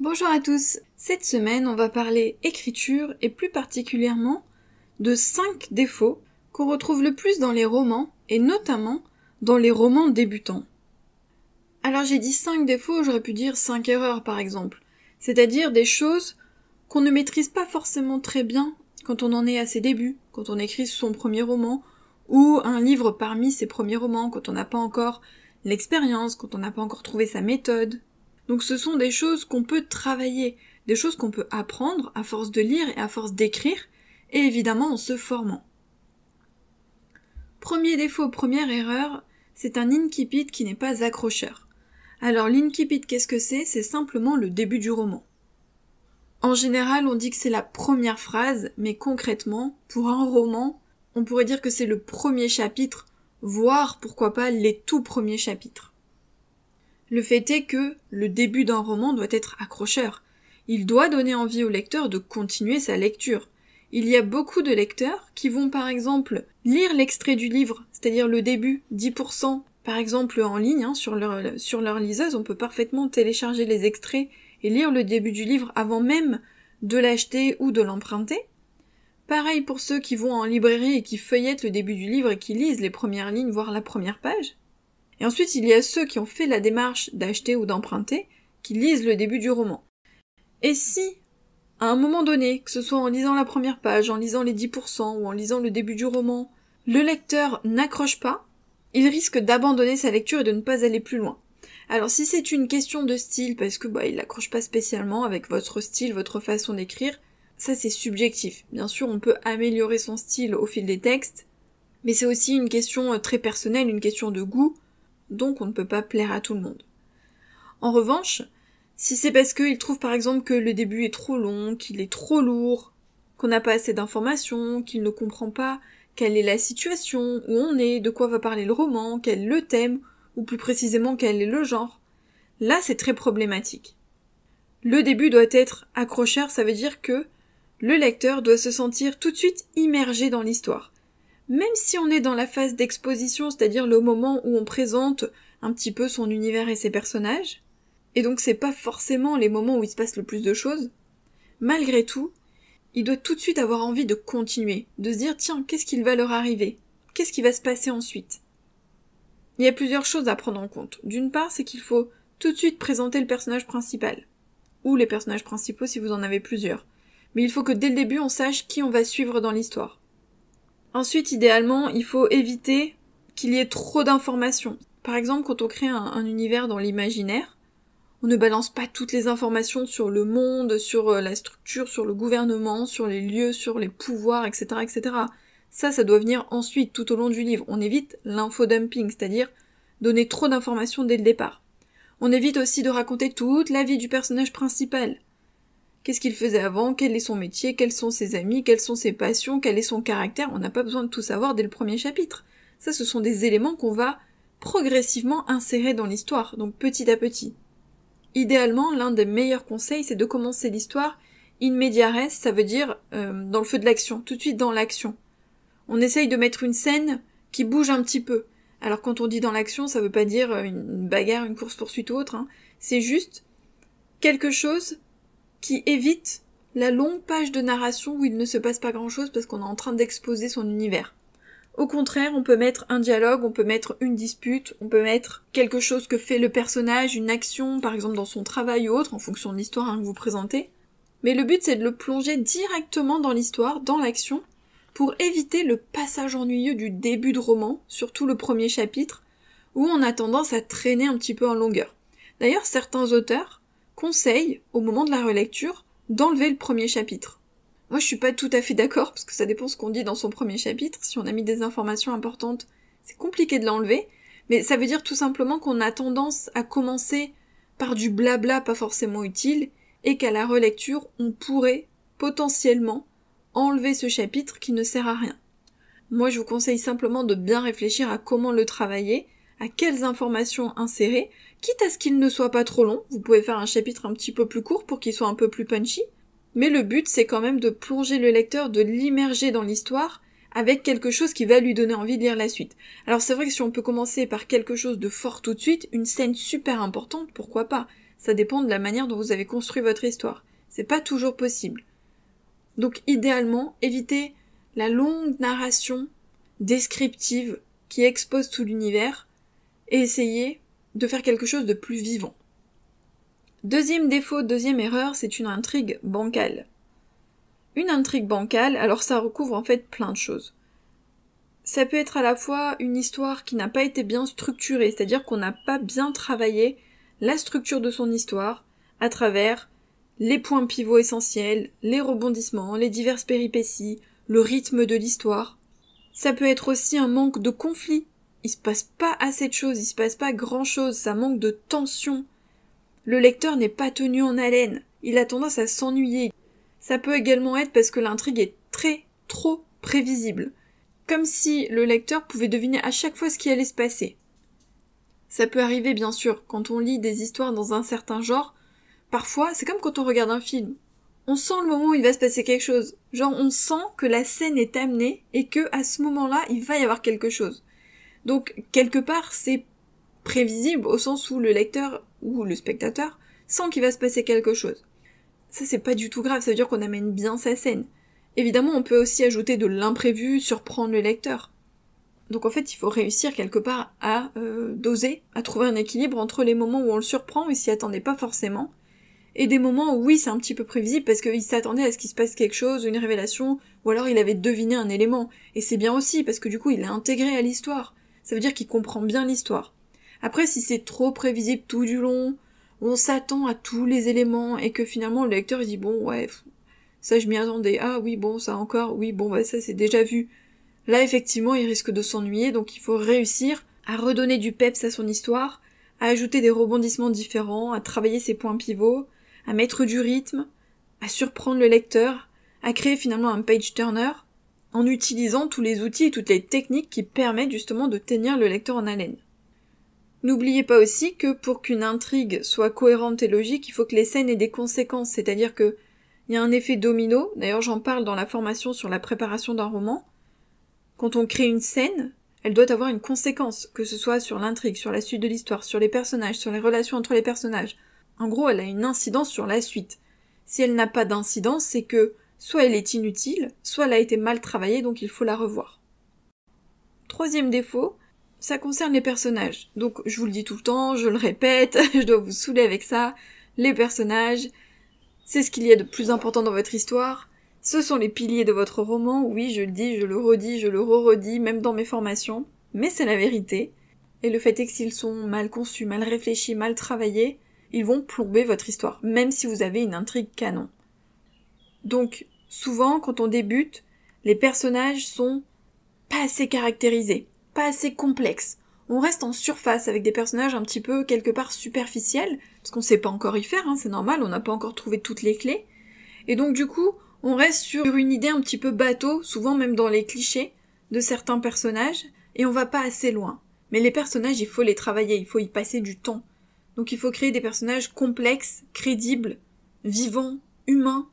Bonjour à tous. Cette semaine, on va parler écriture et plus particulièrement de 5 défauts qu'on retrouve le plus dans les romans et notamment dans les romans débutants. Alors j'ai dit 5 défauts, j'aurais pu dire 5 erreurs par exemple. C'est-à-dire des choses qu'on ne maîtrise pas forcément très bien quand on en est à ses débuts, quand on écrit son premier roman ou un livre parmi ses premiers romans, quand on n'a pas encore l'expérience, quand on n'a pas encore trouvé sa méthode. Donc ce sont des choses qu'on peut travailler, des choses qu'on peut apprendre à force de lire et à force d'écrire, et évidemment en se formant. Premier défaut, première erreur, c'est un incipit qui n'est pas accrocheur. Alors l'incipit, qu'est-ce que c'est ? C'est simplement le début du roman. En général, on dit que c'est la première phrase, mais concrètement, pour un roman, on pourrait dire que c'est le premier chapitre, voire pourquoi pas les tout premiers chapitres. Le fait est que le début d'un roman doit être accrocheur. Il doit donner envie au lecteur de continuer sa lecture. Il y a beaucoup de lecteurs qui vont par exemple lire l'extrait du livre, c'est-à-dire le début, 10%, par exemple en ligne, sur leur liseuse, on peut parfaitement télécharger les extraits et lire le début du livre avant même de l'acheter ou de l'emprunter. Pareil pour ceux qui vont en librairie et qui feuillettent le début du livre et qui lisent les premières lignes, voire la première page. Et ensuite, il y a ceux qui ont fait la démarche d'acheter ou d'emprunter, qui lisent le début du roman. Et si, à un moment donné, que ce soit en lisant la première page, en lisant les 10% ou en lisant le début du roman, le lecteur n'accroche pas, il risque d'abandonner sa lecture et de ne pas aller plus loin. Alors si c'est une question de style, parce que il n'accroche pas spécialement avec votre style, votre façon d'écrire, ça c'est subjectif. Bien sûr, on peut améliorer son style au fil des textes, mais c'est aussi une question très personnelle, une question de goût, donc on ne peut pas plaire à tout le monde. En revanche, si c'est parce qu'il trouve par exemple que le début est trop long, qu'il est trop lourd, qu'on n'a pas assez d'informations, qu'il ne comprend pas quelle est la situation, où on est, de quoi va parler le roman, quel est le thème, ou plus précisément quel est le genre, là c'est très problématique. Le début doit être accrocheur, ça veut dire que le lecteur doit se sentir tout de suite immergé dans l'histoire. Même si on est dans la phase d'exposition, c'est-à-dire le moment où on présente un petit peu son univers et ses personnages, et donc c'est pas forcément les moments où il se passe le plus de choses, malgré tout, il doit tout de suite avoir envie de continuer, de se dire tiens, qu'est-ce qu'il va leur arriver ? Qu'est-ce qui va se passer ensuite ? Il y a plusieurs choses à prendre en compte. D'une part, c'est qu'il faut tout de suite présenter le personnage principal, ou les personnages principaux si vous en avez plusieurs. Mais il faut que dès le début on sache qui on va suivre dans l'histoire. Ensuite, idéalement, il faut éviter qu'il y ait trop d'informations. Par exemple, quand on crée un univers dans l'imaginaire, on ne balance pas toutes les informations sur le monde, sur la structure, sur le gouvernement, sur les lieux, sur les pouvoirs, etc., etc. Ça doit venir ensuite, tout au long du livre. On évite l'infodumping, c'est-à-dire donner trop d'informations dès le départ. On évite aussi de raconter toute la vie du personnage principal. Qu'est-ce qu'il faisait avant, quel est son métier, quels sont ses amis, quelles sont ses passions, quel est son caractère, on n'a pas besoin de tout savoir dès le premier chapitre. Ça, ce sont des éléments qu'on va progressivement insérer dans l'histoire, donc petit à petit. Idéalement, l'un des meilleurs conseils, c'est de commencer l'histoire in media res, ça veut dire dans le feu de l'action, tout de suite dans l'action. On essaye de mettre une scène qui bouge un petit peu. Alors quand on dit dans l'action, ça veut pas dire une bagarre, une course-poursuite ou autre, c'est juste quelque chose qui évite la longue page de narration où il ne se passe pas grand-chose parce qu'on est en train d'exposer son univers. Au contraire, on peut mettre un dialogue, on peut mettre une dispute, on peut mettre quelque chose que fait le personnage, une action, par exemple dans son travail ou autre, en fonction de l'histoire que vous présentez. Mais le but, c'est de le plonger directement dans l'histoire, dans l'action, pour éviter le passage ennuyeux du début de roman, surtout le premier chapitre, où on a tendance à traîner un petit peu en longueur. D'ailleurs, certains auteurs conseillent, au moment de la relecture, d'enlever le premier chapitre. Moi, je suis pas tout à fait d'accord, parce que ça dépend ce qu'on dit dans son premier chapitre. Si on a mis des informations importantes, c'est compliqué de l'enlever, mais ça veut dire tout simplement qu'on a tendance à commencer par du blabla pas forcément utile, et qu'à la relecture, on pourrait potentiellement enlever ce chapitre qui ne sert à rien. Moi, je vous conseille simplement de bien réfléchir à comment le travailler, à quelles informations insérer, quitte à ce qu'il ne soit pas trop long. Vous pouvez faire un chapitre un petit peu plus court pour qu'il soit un peu plus punchy, mais le but c'est quand même de plonger le lecteur, de l'immerger dans l'histoire avec quelque chose qui va lui donner envie de lire la suite. Alors c'est vrai que si on peut commencer par quelque chose de fort tout de suite, une scène super importante, pourquoi pas ? ça dépend de la manière dont vous avez construit votre histoire. C'est pas toujours possible. Donc idéalement, évitez la longue narration descriptive qui expose tout l'univers et essayez de faire quelque chose de plus vivant. Deuxième défaut, deuxième erreur, c'est une intrigue bancale. Une intrigue bancale, alors ça recouvre en fait plein de choses. Ça peut être à la fois une histoire qui n'a pas été bien structurée, c'est-à-dire qu'on n'a pas bien travaillé la structure de son histoire à travers les points pivots essentiels, les rebondissements, les diverses péripéties, le rythme de l'histoire. Ça peut être aussi un manque de conflit. Il se passe pas assez de choses, il se passe pas grand-chose, ça manque de tension. Le lecteur n'est pas tenu en haleine, il a tendance à s'ennuyer. Ça peut également être parce que l'intrigue est trop prévisible. Comme si le lecteur pouvait deviner à chaque fois ce qui allait se passer. Ça peut arriver bien sûr, quand on lit des histoires dans un certain genre, parfois c'est comme quand on regarde un film. On sent le moment où il va se passer quelque chose. Genre on sent que la scène est amenée et que à ce moment-là, il va y avoir quelque chose. Donc quelque part c'est prévisible au sens où le lecteur ou le spectateur sent qu'il va se passer quelque chose. Ça c'est pas du tout grave, ça veut dire qu'on amène bien sa scène. Évidemment, on peut aussi ajouter de l'imprévu, surprendre le lecteur. Donc en fait, il faut réussir quelque part à doser, à trouver un équilibre entre les moments où on le surprend, où il s'y attendait pas forcément, et des moments où oui, c'est un petit peu prévisible parce qu'il s'attendait à ce qu'il se passe quelque chose, une révélation, ou alors il avait deviné un élément. Et c'est bien aussi, parce que du coup, il est intégré à l'histoire. Ça veut dire qu'il comprend bien l'histoire. Après, si c'est trop prévisible tout du long, où on s'attend à tous les éléments, et que finalement le lecteur il dit bon, ouais... Ça, je m'y attendais. Ah oui, bon, ça encore. Oui, bon, bah ça, c'est déjà vu. Là, effectivement, il risque de s'ennuyer, donc il faut réussir à redonner du peps à son histoire, à ajouter des rebondissements différents, à travailler ses points pivots, à mettre du rythme, à surprendre le lecteur, à créer finalement un page-turner, en utilisant tous les outils et toutes les techniques qui permettent justement de tenir le lecteur en haleine. N'oubliez pas aussi que pour qu'une intrigue soit cohérente et logique, il faut que les scènes aient des conséquences, c'est-à-dire que il y a un effet domino, d'ailleurs j'en parle dans la formation sur la préparation d'un roman. Quand on crée une scène, elle doit avoir une conséquence, que ce soit sur l'intrigue, sur la suite de l'histoire, sur les personnages, sur les relations entre les personnages. En gros, elle a une incidence sur la suite. Si elle n'a pas d'incidence, c'est que soit elle est inutile, soit elle a été mal travaillée, donc il faut la revoir. Troisième défaut, ça concerne les personnages. Donc je vous le dis tout le temps, je le répète, je dois vous saouler avec ça, les personnages... C'est ce qu'il y a de plus important dans votre histoire. Ce sont les piliers de votre roman. Oui, je le dis, je le redis, je le re-redis, même dans mes formations. Mais c'est la vérité. Et le fait est que s'ils sont mal conçus, mal réfléchis, mal travaillés, ils vont plomber votre histoire, même si vous avez une intrigue canon. Donc, souvent, quand on débute, les personnages sont pas assez caractérisés, pas assez complexes. On reste en surface avec des personnages un petit peu quelque part superficiels, parce qu'on sait pas encore y faire, c'est normal, on n'a pas encore trouvé toutes les clés. Et donc du coup, on reste sur une idée un petit peu bateau, souvent même dans les clichés de certains personnages, et on va pas assez loin. Mais les personnages, il faut les travailler, il faut y passer du temps. Donc il faut créer des personnages complexes, crédibles, vivants, humains.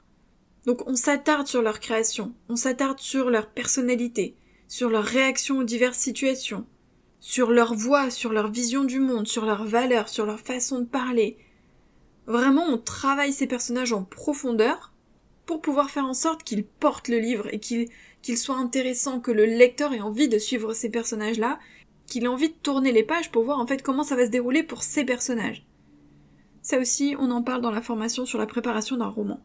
Donc on s'attarde sur leur création, on s'attarde sur leur personnalité, sur leur réaction aux diverses situations, sur leur voix, sur leur vision du monde, sur leurs valeurs, sur leur façon de parler. Vraiment, on travaille ces personnages en profondeur pour pouvoir faire en sorte qu'ils portent le livre et qu'il soit intéressant, que le lecteur ait envie de suivre ces personnages-là, qu'il ait envie de tourner les pages pour voir en fait comment ça va se dérouler pour ces personnages. Ça aussi, on en parle dans la formation sur la préparation d'un roman.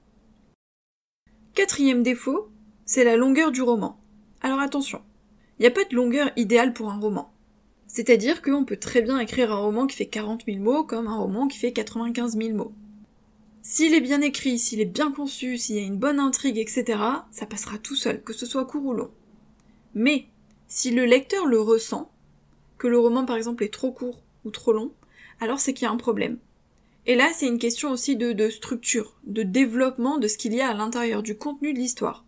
Quatrième défaut, c'est la longueur du roman. Alors attention, il n'y a pas de longueur idéale pour un roman. C'est-à-dire qu'on peut très bien écrire un roman qui fait 40 000 mots comme un roman qui fait 95 000 mots. S'il est bien écrit, s'il est bien conçu, s'il y a une bonne intrigue, etc., ça passera tout seul, que ce soit court ou long. Mais, si le lecteur le ressent, que le roman par exemple est trop court ou trop long, alors c'est qu'il y a un problème. Et là, c'est une question aussi de structure, de développement de ce qu'il y a à l'intérieur, du contenu de l'histoire.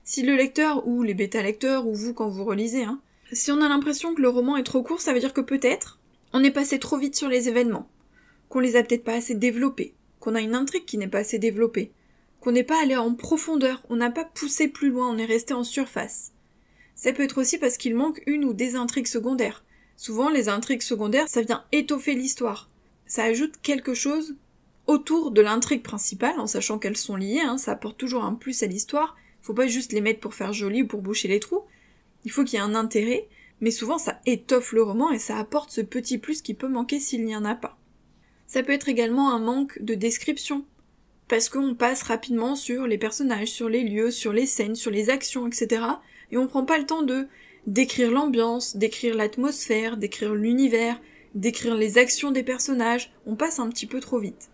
Si le lecteur, ou les bêta-lecteurs, ou vous quand vous relisez, si on a l'impression que le roman est trop court, ça veut dire que peut-être on est passé trop vite sur les événements, qu'on les a peut-être pas assez développés, qu'on a une intrigue qui n'est pas assez développée, qu'on n'est pas allé en profondeur, on n'a pas poussé plus loin, on est resté en surface. Ça peut être aussi parce qu'il manque une ou des intrigues secondaires. Souvent, les intrigues secondaires, ça vient étoffer l'histoire. Ça ajoute quelque chose autour de l'intrigue principale, en sachant qu'elles sont liées, ça apporte toujours un plus à l'histoire, faut pas juste les mettre pour faire joli ou pour boucher les trous, il faut qu'il y ait un intérêt, mais souvent ça étoffe le roman et ça apporte ce petit plus qui peut manquer s'il n'y en a pas. Ça peut être également un manque de description, parce qu'on passe rapidement sur les personnages, sur les lieux, sur les scènes, sur les actions, etc. Et on prend pas le temps de décrire l'ambiance, décrire l'atmosphère, décrire l'univers, décrire les actions des personnages, on passe un petit peu trop vite.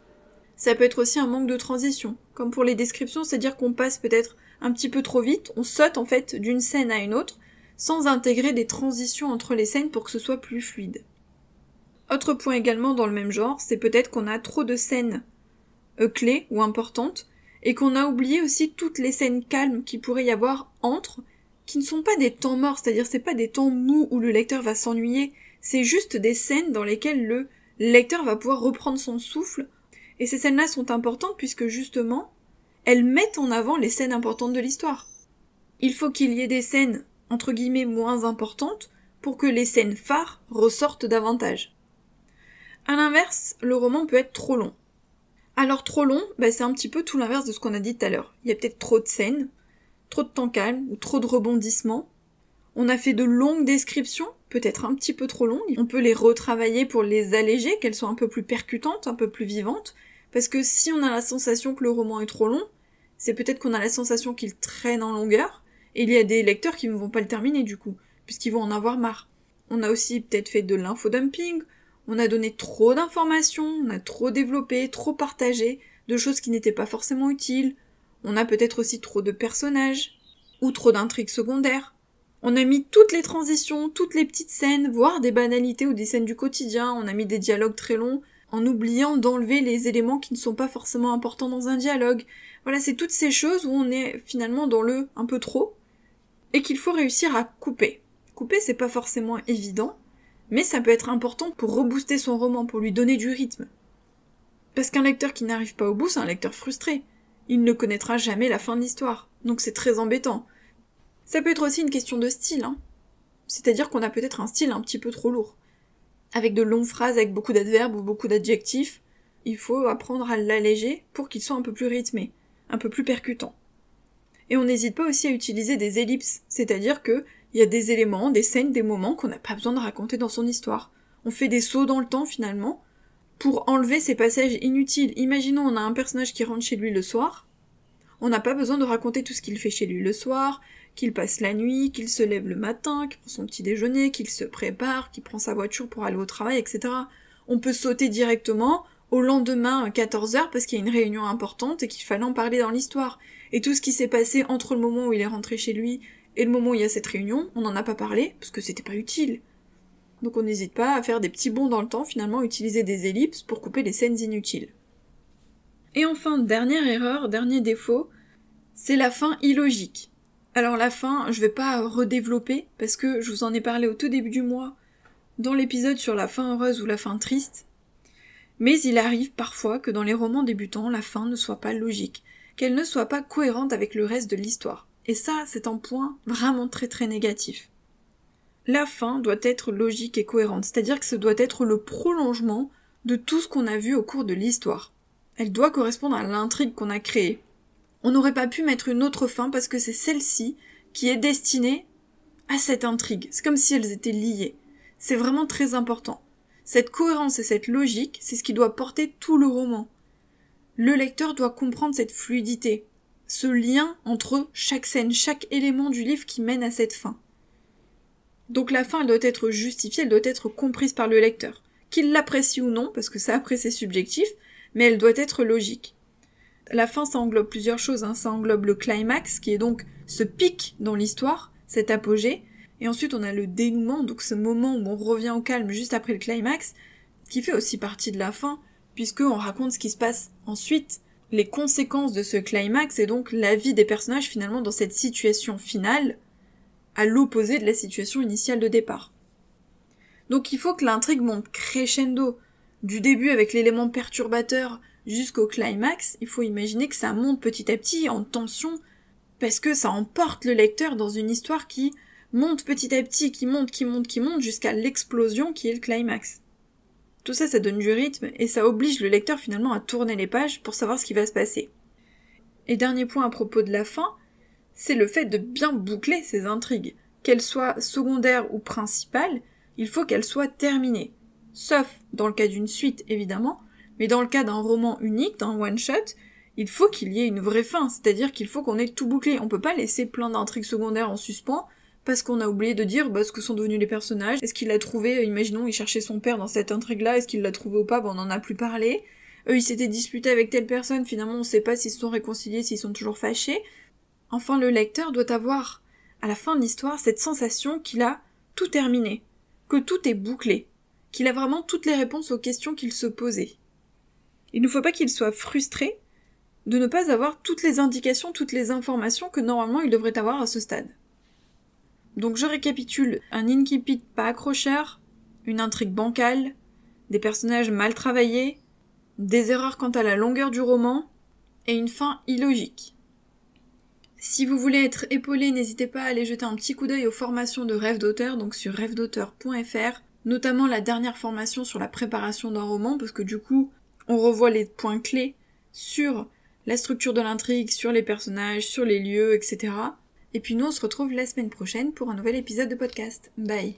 Ça peut être aussi un manque de transition, comme pour les descriptions, c'est-à-dire qu'on passe peut-être un petit peu trop vite, on saute en fait d'une scène à une autre, sans intégrer des transitions entre les scènes pour que ce soit plus fluide. Autre point également dans le même genre, c'est peut-être qu'on a trop de scènes clés ou importantes, et qu'on a oublié aussi toutes les scènes calmes qu'il pourrait y avoir entre, qui ne sont pas des temps morts, c'est-à-dire c'est pas des temps mous où le lecteur va s'ennuyer, c'est juste des scènes dans lesquelles le lecteur va pouvoir reprendre son souffle, et ces scènes-là sont importantes puisque justement, elles mettent en avant les scènes importantes de l'histoire. Il faut qu'il y ait des scènes, entre guillemets, moins importantes, pour que les scènes phares ressortent davantage. À l'inverse, le roman peut être trop long. Alors trop long, c'est un petit peu tout l'inverse de ce qu'on a dit tout à l'heure. Il y a peut-être trop de scènes, trop de temps calme, ou trop de rebondissements. On a fait de longues descriptions, peut-être un petit peu trop longues. On peut les retravailler pour les alléger, qu'elles soient un peu plus percutantes, un peu plus vivantes, parce que si on a la sensation que le roman est trop long, c'est peut-être qu'on a la sensation qu'il traîne en longueur, et il y a des lecteurs qui ne vont pas le terminer du coup, puisqu'ils vont en avoir marre. On a aussi peut-être fait de l'infodumping, on a donné trop d'informations, on a trop développé, trop partagé, de choses qui n'étaient pas forcément utiles, on a peut-être aussi trop de personnages, ou trop d'intrigues secondaires. On a mis toutes les transitions, toutes les petites scènes, voire des banalités ou des scènes du quotidien, on a mis des dialogues très longs, en oubliant d'enlever les éléments qui ne sont pas forcément importants dans un dialogue. Voilà, c'est toutes ces choses où on est finalement dans le un peu trop, et qu'il faut réussir à couper. Couper, c'est pas forcément évident, mais ça peut être important pour rebooster son roman, pour lui donner du rythme. Parce qu'un lecteur qui n'arrive pas au bout, c'est un lecteur frustré. Il ne connaîtra jamais la fin de l'histoire, donc c'est très embêtant. Ça peut être aussi une question de style, C'est-à-dire qu'on a peut-être un style un petit peu trop lourd. Avec de longues phrases, avec beaucoup d'adverbes ou beaucoup d'adjectifs, il faut apprendre à l'alléger pour qu'il soit un peu plus rythmé, un peu plus percutant. Et on n'hésite pas aussi à utiliser des ellipses, c'est-à-dire que il y a des éléments, des scènes, des moments qu'on n'a pas besoin de raconter dans son histoire. On fait des sauts dans le temps finalement, pour enlever ces passages inutiles. Imaginons on a un personnage qui rentre chez lui le soir, on n'a pas besoin de raconter tout ce qu'il fait chez lui le soir, qu'il passe la nuit, qu'il se lève le matin, qu'il prend son petit déjeuner, qu'il se prépare, qu'il prend sa voiture pour aller au travail, etc. On peut sauter directement au lendemain à 14h parce qu'il y a une réunion importante et qu'il fallait en parler dans l'histoire. Et tout ce qui s'est passé entre le moment où il est rentré chez lui et le moment où il y a cette réunion, on n'en a pas parlé parce que c'était pas utile. Donc on n'hésite pas à faire des petits bonds dans le temps, finalement utiliser des ellipses pour couper les scènes inutiles. Et enfin, dernière erreur, dernier défaut, c'est la fin illogique. Alors la fin, je vais pas redévelopper, parce que je vous en ai parlé au tout début du mois, dans l'épisode sur la fin heureuse ou la fin triste, mais il arrive parfois que dans les romans débutants, la fin ne soit pas logique, qu'elle ne soit pas cohérente avec le reste de l'histoire. Et ça, c'est un point vraiment très très négatif. La fin doit être logique et cohérente, c'est-à-dire que ce doit être le prolongement de tout ce qu'on a vu au cours de l'histoire. Elle doit correspondre à l'intrigue qu'on a créée. On n'aurait pas pu mettre une autre fin parce que c'est celle-ci qui est destinée à cette intrigue. C'est comme si elles étaient liées. C'est vraiment très important. Cette cohérence et cette logique, c'est ce qui doit porter tout le roman. Le lecteur doit comprendre cette fluidité, ce lien entre chaque scène, chaque élément du livre qui mène à cette fin. Donc la fin, elle doit être justifiée, elle doit être comprise par le lecteur. Qu'il l'apprécie ou non, parce que ça après c'est subjectif, mais elle doit être logique. La fin, ça englobe plusieurs choses, ça englobe le climax, qui est donc ce pic dans l'histoire, cet apogée, et ensuite on a le dénouement, donc ce moment où on revient au calme juste après le climax, qui fait aussi partie de la fin, puisqu'on raconte ce qui se passe ensuite, les conséquences de ce climax, et donc la vie des personnages finalement dans cette situation finale, à l'opposé de la situation initiale de départ. Donc il faut que l'intrigue monte crescendo, du début avec l'élément perturbateur jusqu'au climax, il faut imaginer que ça monte petit à petit en tension, parce que ça emporte le lecteur dans une histoire qui monte petit à petit, qui monte jusqu'à l'explosion qui est le climax. Tout ça, ça donne du rythme et ça oblige le lecteur finalement à tourner les pages pour savoir ce qui va se passer. Et dernier point à propos de la fin, c'est le fait de bien boucler ces intrigues. Qu'elles soient secondaires ou principales, il faut qu'elles soient terminées. Sauf dans le cas d'une suite, évidemment, mais dans le cas d'un roman unique, d'un one-shot, il faut qu'il y ait une vraie fin, c'est-à-dire qu'il faut qu'on ait tout bouclé. On peut pas laisser plein d'intrigues secondaires en suspens, parce qu'on a oublié de dire ce que sont devenus les personnages. Est-ce qu'il l'a trouvé, imaginons, il cherchait son père dans cette intrigue-là, est-ce qu'il l'a trouvé ou pas, on n'en a plus parlé. Eux, ils s'étaient disputés avec telle personne, finalement on sait pas s'ils se sont réconciliés, s'ils sont toujours fâchés. Enfin, le lecteur doit avoir, à la fin de l'histoire, cette sensation qu'il a tout terminé, que tout est bouclé, qu'il a vraiment toutes les réponses aux questions qu'il se posait. Il ne faut pas qu'il soit frustré de ne pas avoir toutes les indications, toutes les informations que normalement il devrait avoir à ce stade. Donc je récapitule, un incipit pas accrocheur, une intrigue bancale, des personnages mal travaillés, des erreurs quant à la longueur du roman, et une fin illogique. Si vous voulez être épaulé, n'hésitez pas à aller jeter un petit coup d'œil aux formations de Rêve d'auteur, donc sur rêvedauteur.fr, notamment la dernière formation sur la préparation d'un roman, parce que du coup, on revoit les points clés sur la structure de l'intrigue, sur les personnages, sur les lieux, etc. Et puis nous, on se retrouve la semaine prochaine pour un nouvel épisode de podcast. Bye!